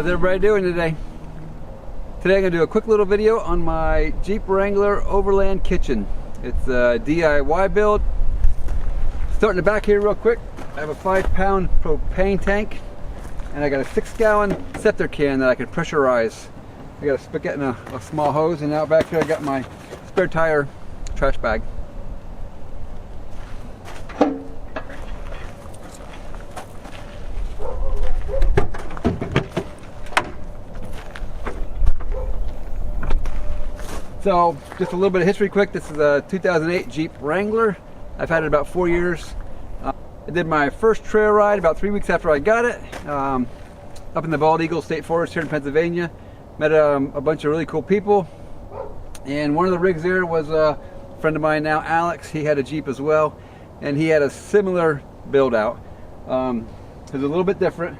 How's everybody doing today? Today I'm going to do a quick little video on my Jeep Wrangler Overland kitchen. It's a DIY build. Starting the back here real quick, I have a 5-pound propane tank and I got a 6-gallon septic can that I can pressurize. I got a spigot and a small hose, and out back here I got my spare tire trash bag. So, just a little bit of history quick. This is a 2008 Jeep Wrangler. I've had it about 4 years. I did my first trail ride about 3 weeks after I got it, up in the Bald Eagle State Forest here in Pennsylvania. Met a bunch of really cool people, and one of the rigs there was a friend of mine now, Alex. He had a Jeep as well, and he had a similar build out. It was a little bit different.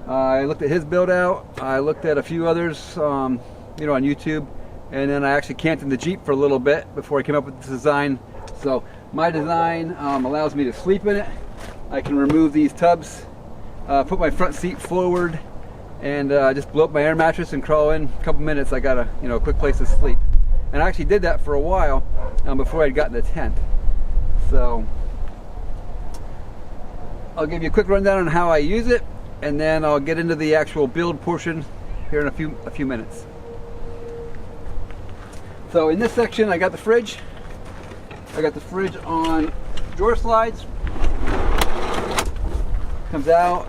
I looked at his build out. I looked at a few others, on YouTube. And then I actually camped in the Jeep for a little bit before I came up with this design. So my design allows me to sleep in it. I can remove these tubs, put my front seat forward, and just blow up my air mattress and crawl in. A couple minutes, I got a quick place to sleep. And I actually did that for a while before I'd gotten the tent. So I'll give you a quick rundown on how I use it, and then I'll get into the actual build portion here in a few minutes. So in this section, I got the fridge. I got the fridge on drawer slides. Comes out.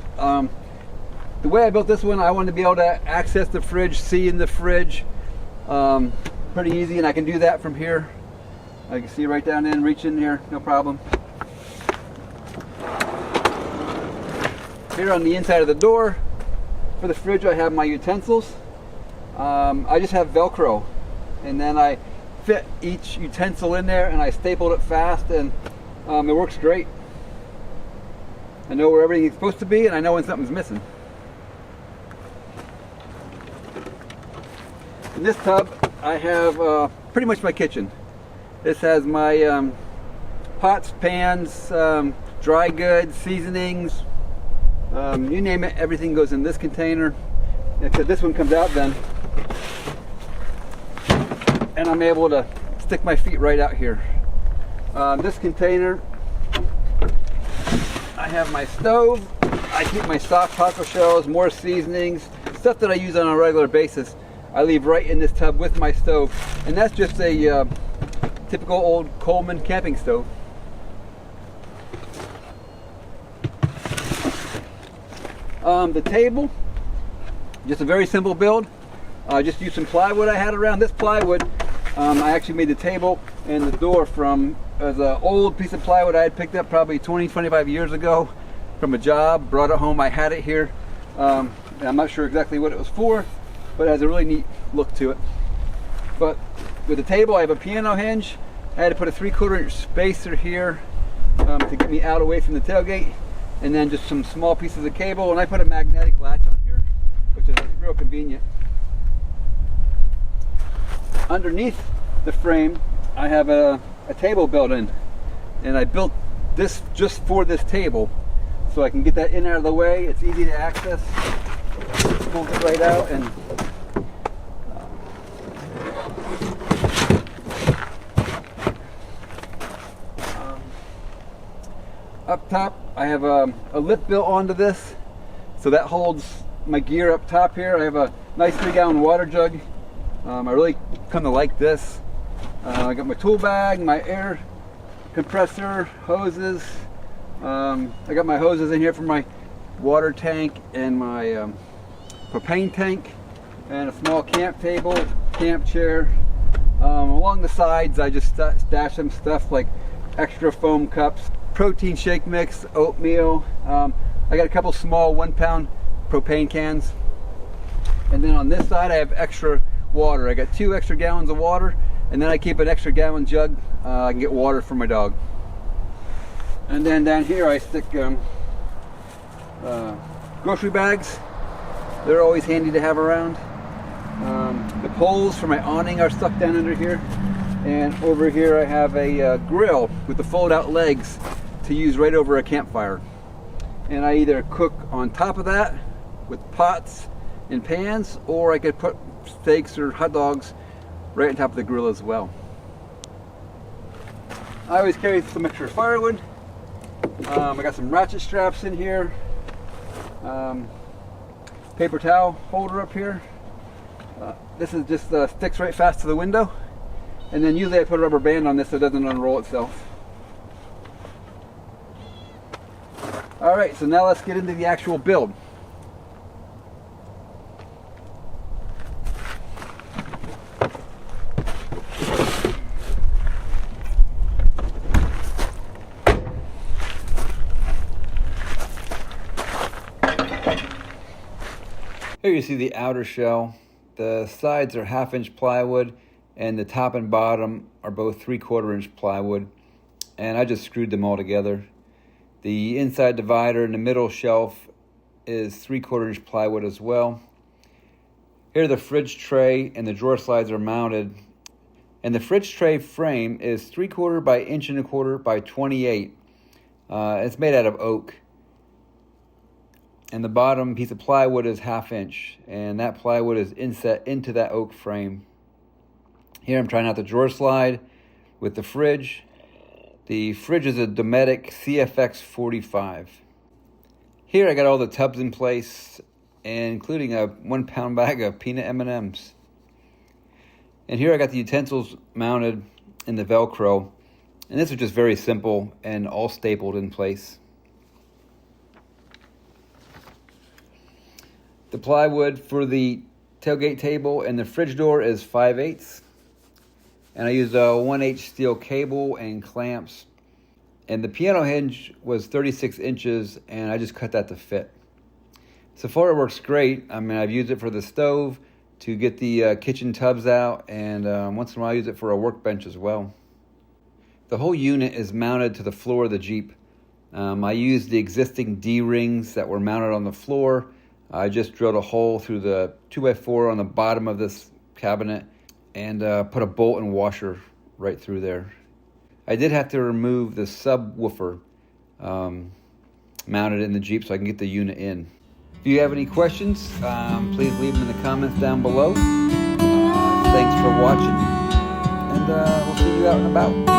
The way I built this one, I wanted to be able to access the fridge, see in the fridge. Pretty easy, and I can do that from here. I can see right down in, reach in here, no problem. Here on the inside of the door, for the fridge, I have my utensils. I just have Velcro. And then I fit each utensil in there and I stapled it fast, and it works great. I know where everything's supposed to be, and I know when something's missing. In this tub I have pretty much my kitchen. This has my pots, pans, dry goods, seasonings, you name it, everything goes in this container. Except this one comes out then, and I'm able to stick my feet right out here. This container, I have my stove. I keep my soft taco shells, more seasonings, stuff that I use on a regular basis. I leave right in this tub with my stove, and that's just a typical old Coleman camping stove. The table, just a very simple build. I just used some plywood I had around. This plywood, I actually made the table and the door from an old piece of plywood I had picked up probably 20-25 years ago from a job. Brought it home. I had it here. I'm not sure exactly what it was for, but it has a really neat look to it. But with the table, I have a piano hinge. I had to put a 3/4 inch spacer here to get me out away from the tailgate, and then just some small pieces of cable, and I put a magnetic latch on here, which is real convenient. Underneath the frame, I have a table built in, and I built this just for this table, so I can get that in out of the way. It's easy to access. Pull it right out, and up top, I have a lip built onto this, so that holds my gear up top here. I have a nice 3-gallon water jug. I really kind of like this. I got my tool bag, my air compressor, hoses. I got my hoses in here for my water tank and my propane tank, and a small camp table, camp chair. Along the sides, I just stash some stuff like extra foam cups, protein shake mix, oatmeal. I got a couple small 1-pound propane cans. And then on this side, I have extra water. I got 2 extra gallons of water, and then I keep an extra gallon jug. I can get water for my dog. And then down here I stick grocery bags. They're always handy to have around. The poles for my awning are stuck down under here, and over here I have a grill with the fold out legs to use right over a campfire. And I either cook on top of that with pots in pans, or I could put steaks or hot dogs right on top of the grill as well. I always carry some extra firewood. I got some ratchet straps in here. Paper towel holder up here. This is just sticks right fast to the window. And then usually I put a rubber band on this so it doesn't unroll itself. Alright, so now let's get into the actual build. Here you see the outer shell. The sides are 1/2 inch plywood and the top and bottom are both 3/4 inch plywood. And I just screwed them all together. The inside divider in the middle shelf is 3/4 inch plywood as well. Here the fridge tray and the drawer slides are mounted. And the fridge tray frame is 3/4 by 1.25" by 28. It's made out of oak. And the bottom piece of plywood is 1/2 inch, and that plywood is inset into that oak frame. Here I'm trying out the drawer slide with the fridge. The fridge is a Dometic CFX 45. Here I got all the tubs in place, including a 1-pound bag of peanut M&Ms. And here I got the utensils mounted in the Velcro, and this is just very simple and all stapled in place. The plywood for the tailgate table and the fridge door is 5/8. And I used a 1/8 steel cable and clamps. And the piano hinge was 36 inches and I just cut that to fit. So far it works great. I mean, I've used it for the stove to get the kitchen tubs out, and once in a while I use it for a workbench as well. The whole unit is mounted to the floor of the Jeep. I used the existing D-rings that were mounted on the floor. I just drilled a hole through the 2x4 on the bottom of this cabinet and put a bolt and washer right through there. I did have to remove the subwoofer mounted in the Jeep so I can get the unit in. If you have any questions, please leave them in the comments down below. Thanks for watching, and we'll see you out and about.